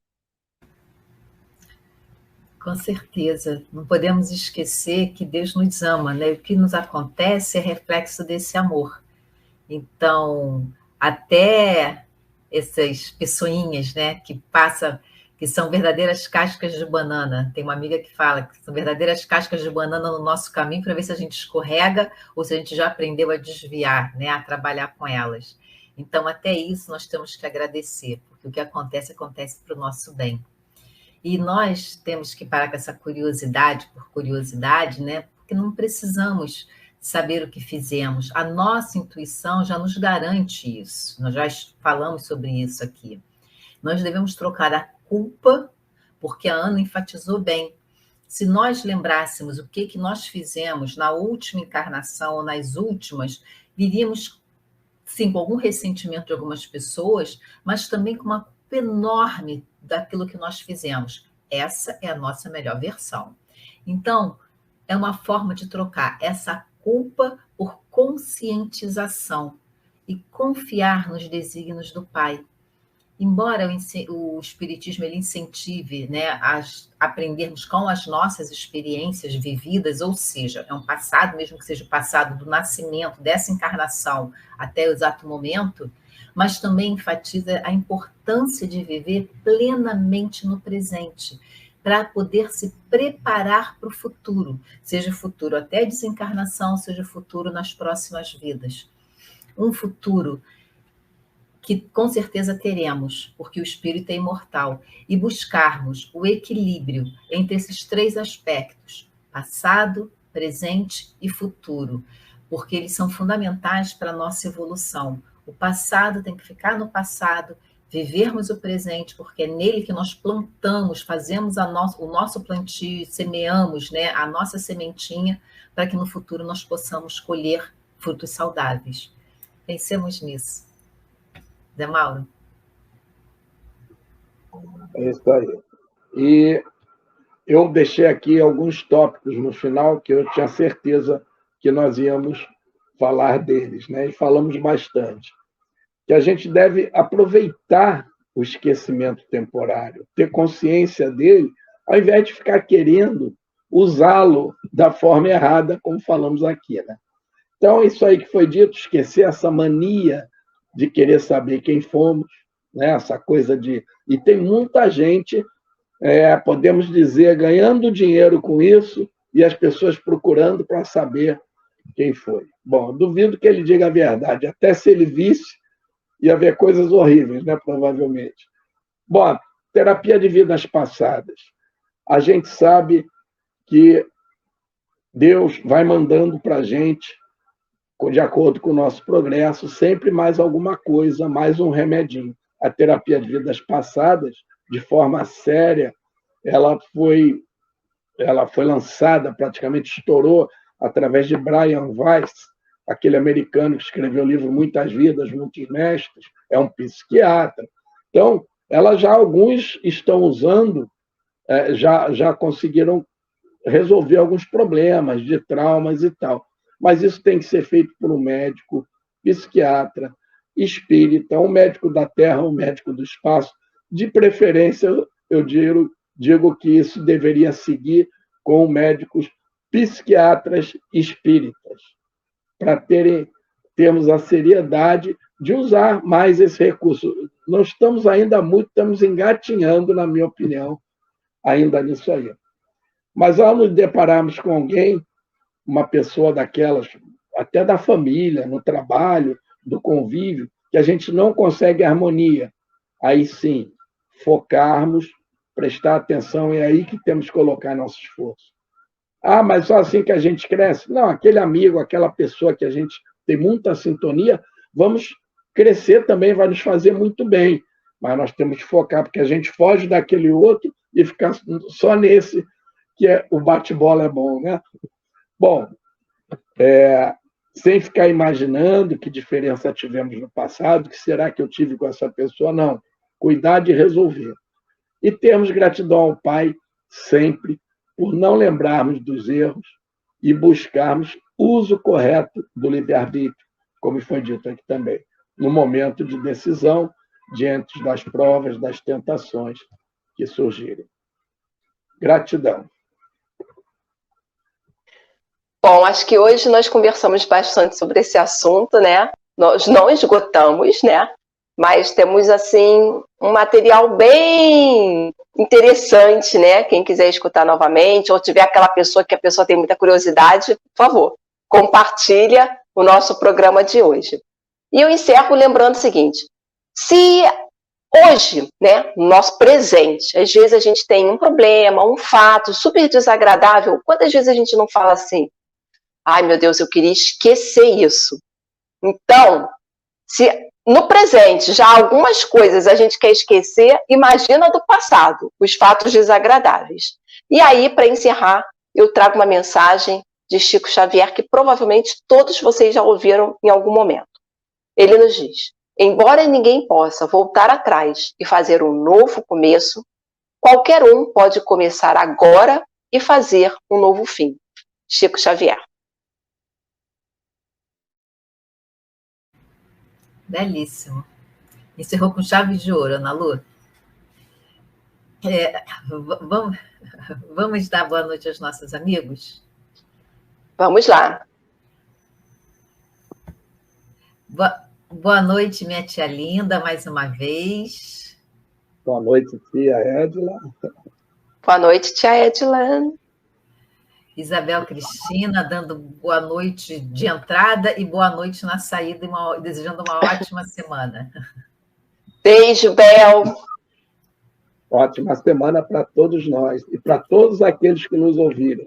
Com certeza. Não podemos esquecer que Deus nos ama, né? O que nos acontece é reflexo desse amor. Então, até essas pessoinhas, né, que são verdadeiras cascas de banana. Tem uma amiga que fala que são verdadeiras cascas de banana no nosso caminho para ver se a gente escorrega ou se a gente já aprendeu a desviar, né, a trabalhar com elas. Então, até isso nós temos que agradecer, porque o que acontece para o nosso bem. E nós temos que parar com essa curiosidade por curiosidade, né, porque não precisamos saber o que fizemos. A nossa intuição já nos garante isso. Nós já falamos sobre isso aqui. Nós devemos trocar a culpa, porque a Ana enfatizou bem. Se nós lembrássemos o que nós fizemos na última encarnação ou nas últimas, viríamos, sim, com algum ressentimento de algumas pessoas, mas também com uma culpa enorme daquilo que nós fizemos. Essa é a nossa melhor versão. Então, é uma forma de trocar essa culpa por conscientização e confiar nos desígnios do Pai. Embora o Espiritismo ele incentive, né, a aprendermos com as nossas experiências vividas, ou seja, é um passado, mesmo que seja o passado do nascimento, dessa encarnação até o exato momento, mas também enfatiza a importância de viver plenamente no presente, para poder se preparar para o futuro, seja futuro até a desencarnação, seja futuro nas próximas vidas. Um futuro que com certeza teremos, porque o espírito é imortal, e buscarmos o equilíbrio entre esses três aspectos, passado, presente e futuro, porque eles são fundamentais para a nossa evolução. O passado tem que ficar no passado, vivermos o presente, porque é nele que nós plantamos, fazemos o nosso plantio, semeamos, né, a nossa sementinha, para que no futuro nós possamos colher frutos saudáveis. Pensemos nisso. Zé Mauro? É isso aí. E eu deixei aqui alguns tópicos no final que eu tinha certeza que nós íamos falar deles, né? E falamos bastante. Que a gente deve aproveitar o esquecimento temporário, ter consciência dele, ao invés de ficar querendo usá-lo da forma errada, como falamos aqui, né? Então, isso aí que foi dito, esquecer essa mania de querer saber quem fomos, né? Essa coisa de... E tem muita gente, podemos dizer, ganhando dinheiro com isso e as pessoas procurando para saber quem foi. Bom, duvido que ele diga a verdade, até se ele visse, ia ver coisas horríveis, né? Provavelmente. Bom, terapia de vidas passadas. A gente sabe que Deus vai mandando para a gente, de acordo com o nosso progresso, sempre mais alguma coisa, mais um remedinho. a terapia de vidas passadas, de forma séria, ela foi lançada, praticamente estourou, através de Brian Weiss, aquele americano que escreveu o livro Muitas Vidas, Muitos Mestres, é um psiquiatra. Então, alguns estão usando, já conseguiram resolver alguns problemas de traumas e tal. Mas isso tem que ser feito por um médico, psiquiatra, espírita, um médico da Terra, um médico do espaço. De preferência, eu digo que isso deveria seguir com médicos psiquiatras espíritas, para termos a seriedade de usar mais esse recurso. Nós estamos engatinhando, na minha opinião, ainda nisso aí. Mas ao nos depararmos com alguém, uma pessoa daquelas, até da família, no trabalho, do convívio, que a gente não consegue harmonia, aí sim, focarmos, prestar atenção, é aí que temos que colocar nosso esforço. Ah, mas só assim que a gente cresce? Não, aquele amigo, aquela pessoa que a gente tem muita sintonia, vamos crescer também, vai nos fazer muito bem. Mas nós temos que focar, porque a gente foge daquele outro e ficar só nesse, que é o bate-bola é bom, né? Bom, sem ficar imaginando que diferença tivemos no passado, que será que eu tive com essa pessoa, não. Cuidar de resolver. E termos gratidão ao Pai sempre, por não lembrarmos dos erros e buscarmos uso correto do livre-arbítrio, como foi dito aqui também, no momento de decisão, diante das provas, das tentações que surgirem. Gratidão. Bom, acho que hoje nós conversamos bastante sobre esse assunto, né? Nós não esgotamos, né? Mas temos, assim, um material bem interessante, né? Quem quiser escutar novamente, ou tiver aquela pessoa que a pessoa tem muita curiosidade, por favor, compartilha o nosso programa de hoje. E eu encerro lembrando o seguinte, se hoje, né, no nosso presente, às vezes a gente tem um problema, um fato super desagradável, quantas vezes a gente não fala assim, ai meu Deus, eu queria esquecer isso. Então, se no presente já algumas coisas a gente quer esquecer, imagina do passado, os fatos desagradáveis. E aí, para encerrar, eu trago uma mensagem de Chico Xavier que provavelmente todos vocês já ouviram em algum momento. Ele nos diz, embora ninguém possa voltar atrás e fazer um novo começo, qualquer um pode começar agora e fazer um novo fim. Chico Xavier. Belíssimo. Encerrou com chave de ouro, Ana Lu. Vamos dar boa noite aos nossos amigos? Vamos lá. Boa noite, minha tia linda, mais uma vez. Boa noite, tia Edila. Boa noite, tia Edila. Isabel Cristina, dando boa noite de entrada e boa noite na saída, desejando uma ótima semana. Beijo, Bel. Ótima semana para todos nós e para todos aqueles que nos ouviram.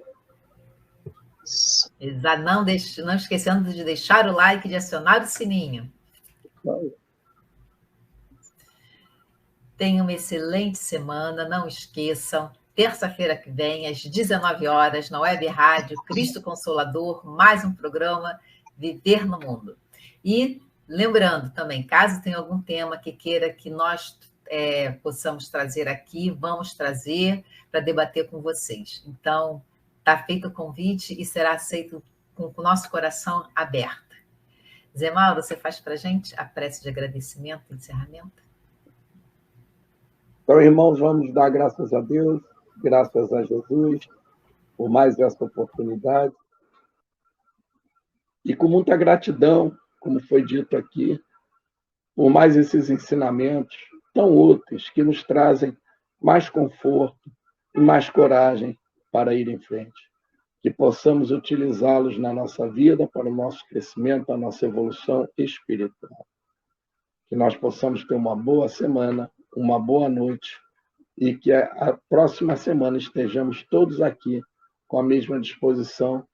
Não esquecendo de deixar o like, de acionar o sininho. Tenham uma excelente semana, não esqueçam. Terça-feira que vem, às 19 horas, na Web Rádio Cristo Consolador, mais um programa Viver no Mundo. E lembrando também, caso tenha algum tema que queira que nós possamos trazer aqui, vamos trazer para debater com vocês. Então, está feito o convite e será aceito com o nosso coração aberto. Zé Mauro, você faz para a gente a prece de agradecimento e encerramento? Então, irmãos, vamos dar graças a Deus, graças a Jesus, por mais essa oportunidade. E com muita gratidão, como foi dito aqui, por mais esses ensinamentos tão úteis que nos trazem mais conforto e mais coragem para ir em frente. Que possamos utilizá-los na nossa vida para o nosso crescimento, a nossa evolução espiritual. Que nós possamos ter uma boa semana, uma boa noite, e que a próxima semana estejamos todos aqui com a mesma disposição,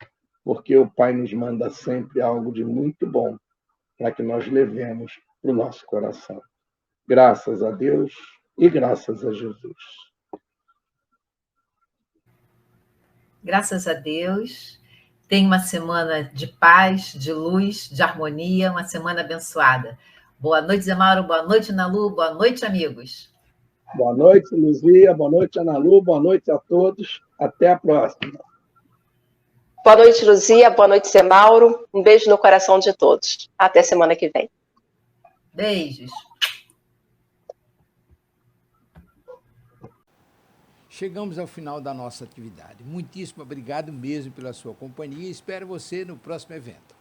porque o Pai nos manda sempre algo de muito bom para que nós levemos para o nosso coração. Graças a Deus e graças a Jesus. Graças a Deus. Tenha uma semana de paz, de luz, de harmonia, uma semana abençoada. Boa noite, Zé Mauro. Boa noite, Nalu. Boa noite, amigos. Boa noite, Luzia. Boa noite, Ana Lu. Boa noite a todos. Até a próxima. Boa noite, Luzia. Boa noite, Zé Mauro. Um beijo no coração de todos. Até semana que vem. Beijos. Chegamos ao final da nossa atividade. Muitíssimo obrigado mesmo pela sua companhia e espero você no próximo evento.